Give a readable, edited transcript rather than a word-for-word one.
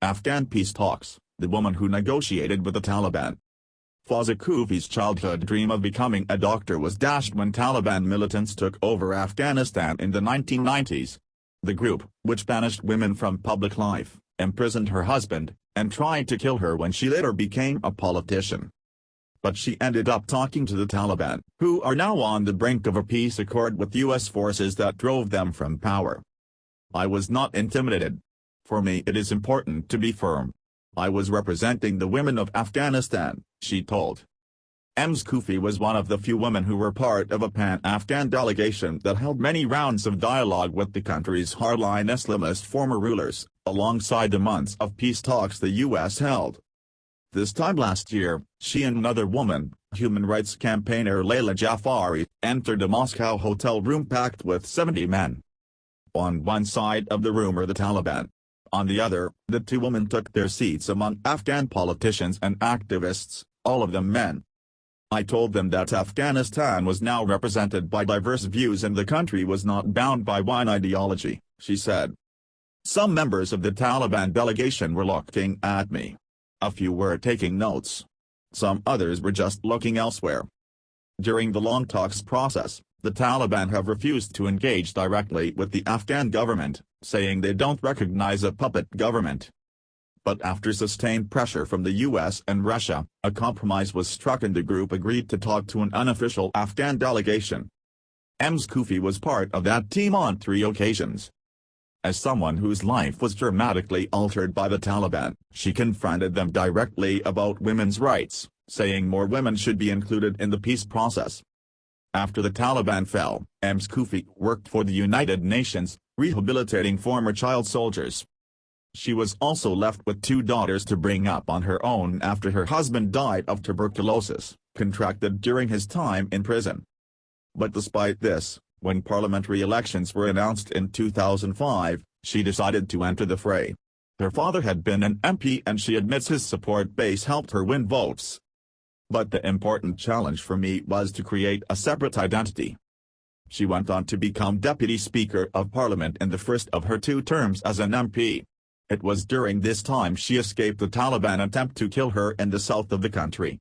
Afghan peace talks, the woman who negotiated with the Taliban. Fawzia Koofi's childhood dream of becoming a doctor was dashed when Taliban militants took over Afghanistan in the 1990s. The group, which banished women from public life, imprisoned her husband, and tried to kill her when she later became a politician. But she ended up talking to the Taliban, who are now on the brink of a peace accord with U.S. forces that drove them from power. I was not intimidated. For me it is important to be firm. I was representing the women of Afghanistan, she told. Ms. Koofi was one of the few women who were part of a pan-Afghan delegation that held many rounds of dialogue with the country's hardline Islamist former rulers, alongside the months of peace talks the U.S. held. This time last year, she and another woman, human rights campaigner Layla Jafari, entered a Moscow hotel room packed with 70 men. On one side of the room are the Taliban. On the other, the two women took their seats among Afghan politicians and activists, all of them men. I told them that Afghanistan was now represented by diverse views and the country was not bound by one ideology, she said. Some members of the Taliban delegation were looking at me. A few were taking notes. Some others were just looking elsewhere. During the long talks process, the Taliban have refused to engage directly with the Afghan government, saying they don't recognize a puppet government. But after sustained pressure from the US and Russia, a compromise was struck and the group agreed to talk to an unofficial Afghan delegation. Ms. Koofi was part of that team on 3 occasions. As someone whose life was dramatically altered by the Taliban, she confronted them directly about women's rights, saying more women should be included in the peace process. After the Taliban fell, Ms. Koofi worked for the United Nations, rehabilitating former child soldiers. She was also left with 2 daughters to bring up on her own after her husband died of tuberculosis, contracted during his time in prison. But despite this, when parliamentary elections were announced in 2005, she decided to enter the fray. Her father had been an MP and she admits his support base helped her win votes. But the important challenge for me was to create a separate identity. She went on to become Deputy Speaker of Parliament in the first of her 2 terms as an MP. It was during this time she escaped the Taliban attempt to kill her in the south of the country.